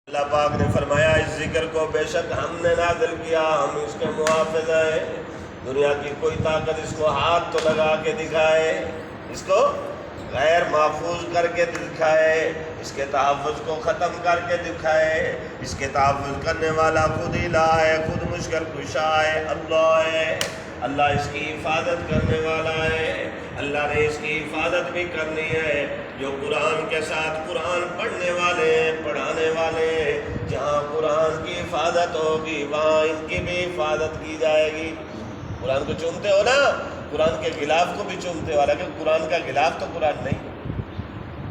اللہ پاک نے فرمایا اس ذکر کو بے شک ہم نے نازل کیا، ہم اس کے محافظ ہیں۔ دنیا کی کوئی طاقت اس کو ہاتھ تو لگا کے دکھائے، اس کو غیر محفوظ کر کے دکھائے، اس کے تحفظ کو ختم کر کے دکھائے۔ اس کے تحفظ کرنے والا خود الہ ہے، خود مشکل کشا ہے، اللہ ہے۔ اللہ اس کی حفاظت کرنے والا ہے، اللہ نے اس کی حفاظت بھی کرنی ہے۔ جو قرآن کے ساتھ قرآن پڑھنے والے ہیں، پڑھانے والے ہیں، جہاں قرآن کی حفاظت ہوگی وہاں ان کی بھی حفاظت کی جائے گی۔ قرآن کو چومتے ہو نا، قرآن کے غلاف کو بھی چومتے ہو، حالانکہ قرآن کا غلاف تو قرآن نہیں۔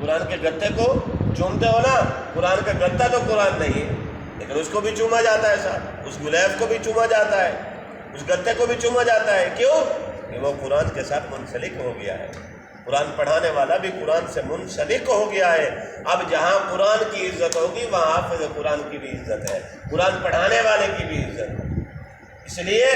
قرآن کے گتے کو چومتے ہو نا، قرآن کا گتا تو قرآن نہیں ہے، لیکن اس کو بھی چوما جاتا ہے، ساتھ اس غلاف کو بھی چوما جاتا ہے، اس گتے کو بھی چوما جاتا ہے۔ کیوں؟ کہ وہ قرآن کے ساتھ منسلک ہو گیا ہے۔ قرآن پڑھانے والا بھی قرآن سے منسلک ہو گیا ہے۔ اب جہاں قرآن کی عزت ہوگی وہاں حافظ قرآن کی بھی عزت ہے، قرآن پڑھانے والے کی بھی عزت ہے۔ اس لیے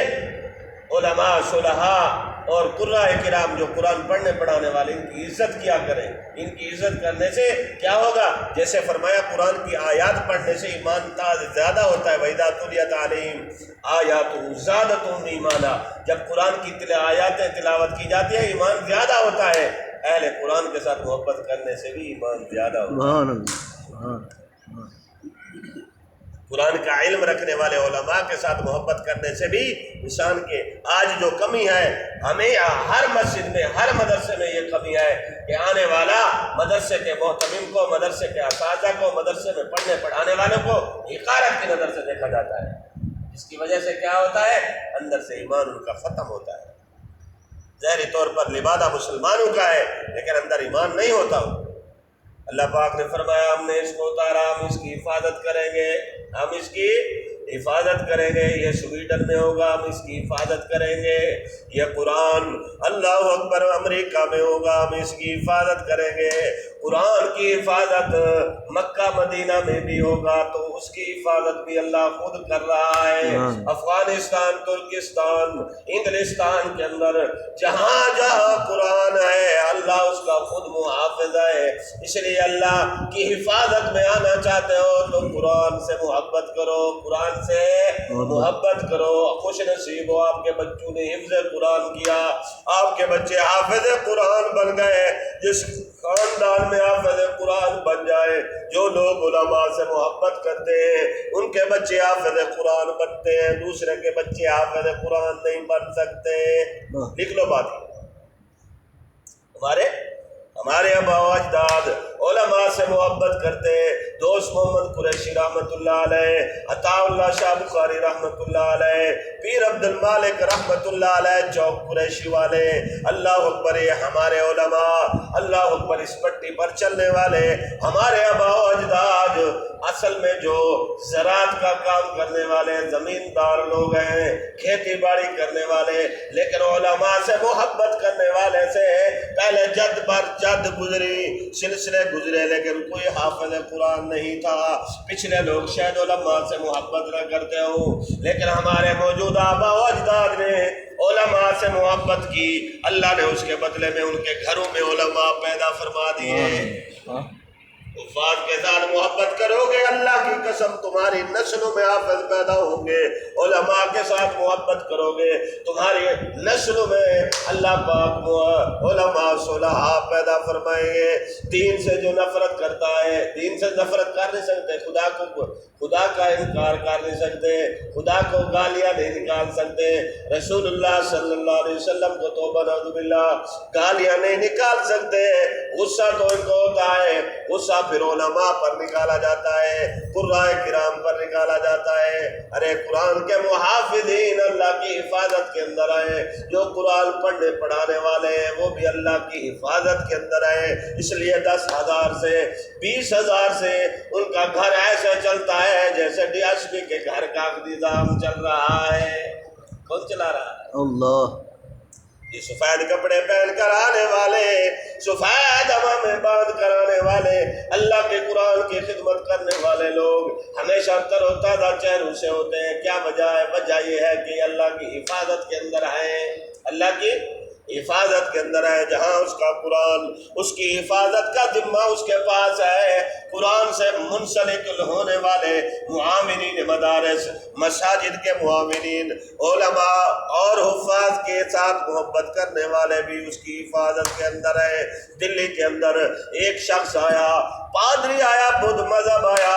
علماء، صلحاء اور قراء کرام جو قرآن پڑھنے پڑھانے والے، ان کی عزت کیا کریں۔ ان کی عزت کرنے سے کیا ہوگا؟ جیسے فرمایا قرآن کی آیات پڑھنے سے ایمان زیادہ ہوتا ہے۔ وَإِذَا تُلِيَتْ عَلَيْهِمْ آیَاتُهُ زَادَتْهُمْ ایمانا، جب قرآن کی آیاتیں تلاوت کی جاتی ہے ایمان زیادہ ہوتا ہے۔ اہل قرآن کے ساتھ محبت کرنے سے بھی ایمان زیادہ ہوتا ہے۔ قرآن کا علم رکھنے والے علماء کے ساتھ محبت کرنے سے بھی انسان کے آج جو کمی ہے، ہمیں ہر مسجد میں، ہر مدرسے میں یہ کمی ہے کہ آنے والا مدرسے کے محتمم کو، مدرسے کے اساتذہ کو، مدرسے میں پڑھنے پڑھانے والوں کو حقارت کی نظر سے دیکھا جاتا ہے، جس کی وجہ سے کیا ہوتا ہے؟ اندر سے ایمان ان کا ختم ہوتا ہے۔ ظاہری طور پر لبادہ مسلمانوں کا ہے لیکن اندر ایمان نہیں ہوتا۔ اللہ پاک نے فرمایا ہم نے اس کو اتارا، ہم اس کی حفاظت کریں گے، ہم اس کی حفاظت کریں گے۔ یہ سویڈن میں ہوگا، ہم اس کی حفاظت کریں گے۔ یہ قرآن اللہ اکبر امریکہ میں ہوگا، ہم اس کی حفاظت کریں گے۔ قرآن کی حفاظت مکہ مدینہ میں بھی ہوگا تو اس کی حفاظت بھی اللہ خود کر رہا ہے۔ افغانستان، ترکستان، انگلستان کے اندر جہاں جہاں قرآن ہے اللہ اس کا خود محافظ ہے۔ اس لیے اللہ کی حفاظت میں آنا چاہتے ہو تو قرآن سے محبت کرو، قرآن سے محبت کرو۔ خوش نصیب ہو آپ کے بچوں نے حفظ قرآن کیا، آپ کے بچے حافظ قرآن بن گئے۔ جس خاندان میں حافظ قرآن بن جائے، جو لوگ علماء سے محبت کرتے ہیں ان کے بچے حافظ قرآن بنتے ہیں، دوسرے کے بچے حافظ قرآن نہیں بن سکتے۔ لکھ لو بات، ہمارے آبا و اجداد علماء سے محبت کرتے ہیں۔ دوست محمد قریشی رحمۃ اللہ علیہ، عطا اللہ شاہ بخاری رحمۃ اللہ علیہ، پیر عبد المالک رحمۃ اللہ علیہ، چوک قریشی والے، اللہ اکبر، یہ ہمارے علماء، اللہ اکبر، اس پٹی پر چلنے والے ہمارے آبا و اجداد اصل میں جو زراعت کا کام کرنے والے زمیندار لوگ ہیں، کھیتی باڑی کرنے والے، لیکن علماء سے محبت کرنے والے سے پہلے جد بر جد گزری، سلسلے گزرے، لیکن کوئی حافظ قرآن نہیں تھا۔ پچھلے لوگ شاید علماء سے محبت نہ کرتے ہوں لیکن ہمارے موجودہ آبا و اجداد نے علماء سے محبت کی، اللہ نے اس کے بدلے میں ان کے گھروں میں علماء پیدا فرما دیے۔ حفاظ کے ساتھ محبت کرو گے اللہ کی قسم تمہاری نسلوں میں حافظ پیدا ہوں گے۔ علماء کے ساتھ محبت کرو گے تمہاری نسلوں میں اللہ پاک علماء صلحاء پیدا فرمائیں گے۔ دین سے جو نفرت کرتا ہے، دین سے نفرت کر نہیں سکتے، خدا کا انکار کر نہیں سکتے، خدا کو گالیاں نہیں نکال سکتے، رسول اللہ صلی اللہ علیہ وسلم کو توبہ نعوذ باللہ گالیاں نہیں نکال سکتے۔ غصہ تو ان کو ہوتا ہے، غصہ پھر علماء پر نکالا جاتا ہے، قراء کرام پر نکالا جاتا ہے۔ ارے قرآن کے محافظین اللہ کی حفاظت کے اندر آئے، جو قرآن پڑھنے پڑھانے والے ہیں وہ بھی اللہ کی حفاظت کے اندر آئے۔ اس لیے 10,000 سے 20,000 سے ان کا گھر ایسے چلتا ہے جیسے ڈی ایس پی کے گھر کا نظام چل رہا ہے۔ کون چلا رہا ہے؟ اللہ۔ یہ سفید کپڑے پہن کر آنے والے، سفید امامیں باندھ کر آنے والے، اللہ کے قرآن کی خدمت کرنے والے لوگ ہمیشہ تر و تازہ چہروں سے ہوتے ہیں۔ کیا وجہ ہے؟ وجہ یہ ہے کہ اللہ کی حفاظت کے اندر ہیں، اللہ کی حفاظت کے اندر ہے، جہاں اس کا قرآن، اس کی حفاظت کا ذمہ اس کے پاس ہے۔ قرآن سے منسلک ہونے والے معاونین مدارس، مساجد کے معاونین، علماء اور حفاظ کے ساتھ محبت کرنے والے بھی اس کی حفاظت کے اندر ہے۔ دلی کے اندر ایک شخص آیا، پادری آیا، بدھ مذہب آیا،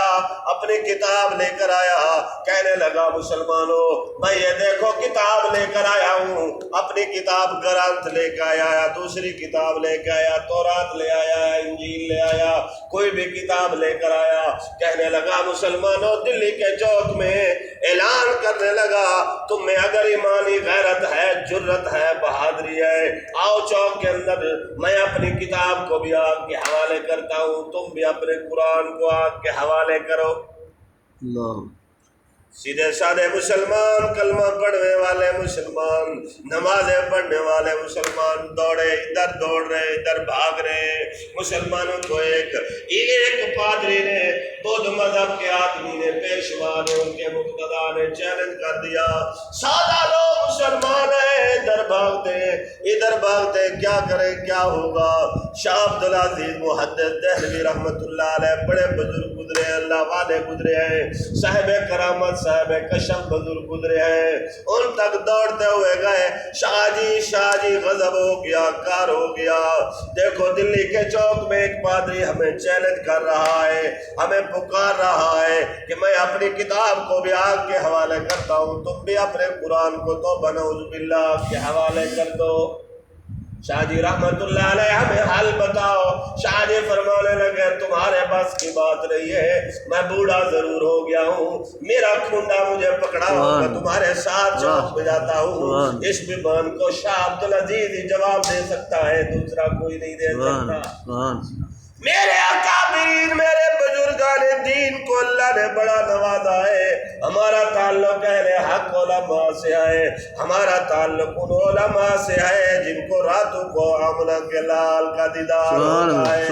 اپنی کتاب لے کر آیا، کہنے لگا مسلمانوں میں یہ دیکھو کتاب لے کر آیا ہوں، اپنی کتاب گرنتھ لے کے آیا، دوسری کتاب لے کے آیا، تورات لے آیا، انجیل لے آیا، کوئی بھی کتاب لے کر آیا، کہنے لگا مسلمانوں دلی کے چوک میں اعلان کرنے لگا تم میں اگر ایمانی غیرت ہے، جرت ہے، بہادری ہے، آؤ چوک کے اندر، میں اپنی کتاب کو بھی آگ کے حوالے کرتا ہوں، تم بھی اپنے قرآن کو آگ کے حوالے کرو۔ اللہ سیدھے سادے مسلمان، کلمہ پڑھنے والے مسلمان، نمازیں پڑھنے والے مسلمان دوڑے، ادھر دوڑ رہے، ادھر بھاگ رہے۔ مسلمانوں کو ایک پادری نے، بدھ مذہب کے آدمی نے، پیشوا نے، ان کے مقتدی نے چیلنج کر دیا، سادہ لوگ مسلمان ہیں، ادھر بھاگتے، کیا کریں، کیا ہوگا؟ شاہ عبدالعزیز محدث دہلوی رحمۃ اللہ علیہ بڑے بزرگ گزرے ہیں، اللہ والے گزرے ہیں، صاحب کرامت، صاحب کشف بزرگ گزرے ہیں، ان تک دوڑتے ہوئے گئے۔ شاہ جی غضب ہو گیا، کار ہو گیا، دیکھو دلی کے چوک میں ایک پادری ہمیں چیلنج کر رہا ہے، ہمیں پکار رہا ہے کہ میں اپنی کتاب کو بھی آگ کے حوالے کرتا ہوں، تم بھی اپنے قرآن کو توبہ نعوذ باللہ کے حوالے کر دو۔ شاہ جی رحمت اللہ علیہ ہمیں حل بتاؤ۔ شاہ جی فرمانے لگے تمہارے بس کی بات نہیں ہے، میں بوڑھا ضرور ہو گیا ہوں، میرا کھونڈا مجھے پکڑا ہو، میں تمہارے ساتھ چوک پہ جاتا ہوں، اس بیمان کو شاہ عبدالعزیز ہی جواب دے سکتا ہے، دوسرا کوئی نہیں دے سکتا۔ میرے اکابرین، میرے بزرگان دین کو اللہ نے بڑا نوازا ہے، ہمارا تعلق اہل حق علماء سے ہے، ہمارا تعلق ان علماء سے ہے جن کو راتوں کو آمنہ کے لال کا دیدار ہوتا ہے،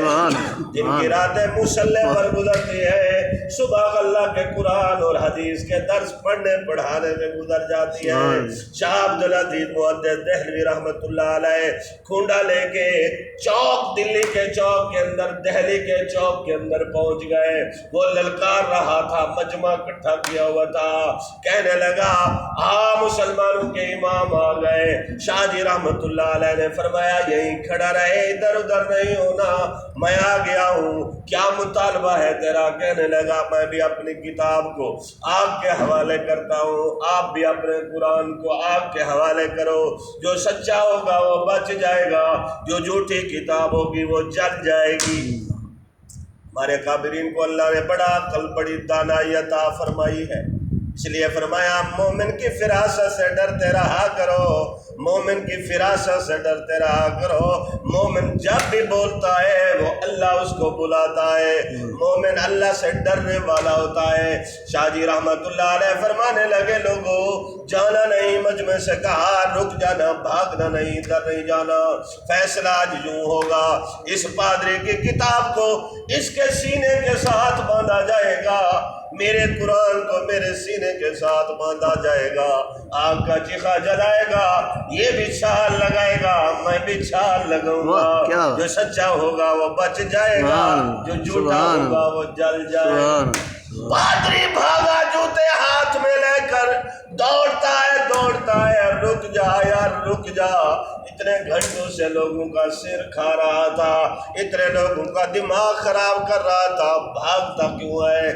جن کی راتیں مصلی پر گزرتی ہے، صبح اللہ کے قرآن اور حدیث کے درس پڑھنے پڑھانے میں گزر جاتی ہے۔ شاہ عبدالعزیز محدث دہلوی رحمت اللہ علیہ کھونڈا لے کے چوک، دلی کے چوک کے اندر، دہلی کے چوک کے اندر پہنچ گئے۔ وہ للکار رہا تھا، مجمع اکٹھا کیا ہوا تھا، کہنے لگا مسلمانوں کے امام آ گئے۔ شاہ جی رحمت اللہ علیہ نے فرمایا یہیں کھڑا رہے، ادھر ادھر نہیں ہونا، میں آ گیا ہوں، کیا مطالبہ ہے تیرا؟ کہنے لگا میں بھی اپنی کتاب کو آگ کے حوالے کرتا ہوں، آپ بھی اپنے قرآن کو آگ کے حوالے کرو، جو سچا ہوگا وہ بچ جائے گا، جو جھوٹی کتاب ہوگی وہ جل جائے گی۔ ہمارے کابرین کو اللہ نے بڑا عقل، بڑی دانائی عطا فرمائی ہے، اس لیے فرمایا مومن کی فراست سے ڈرتے رہا کرو، مومن کی فراست سے ڈرتے رہا کرو۔ مومن جب بھی بولتا ہے وہ اللہ اس کو بلاتا ہے، مومن اللہ سے ڈرنے والا ہوتا ہے۔ شاہ جی رحمت اللہ علیہ فرمانے لگے لوگوں جانا نہیں، مجمع سے کہا رک جانا، بھاگنا نہیں، ادھر نہیں جانا، فیصلہ آج یوں ہوگا، اس پادری کی کتاب کو اس کے سینے کے ساتھ باندھا جائے گا، میرے قرآن کو میرے سینے کے ساتھ باندھا جائے گا، آگ کا چیخا جلائے گا، یہ بھی چھال لگائے گا، میں بھی چھال لگاؤں گا، جو سچا ہوگا وہ بچ جائے گا، جو جھوٹا ہوگا وہ جل جائے گا۔ پادری بھاگا جوتے ہاتھ میں لے کر، دوڑتا ہے، رک جا یار رک جا، اتنے گھنٹوں سے لوگوں کا سر کھا رہا تھا، اتنے لوگوں کا دماغ خراب کر رہا تھا، بھاگتا کیوں ہے؟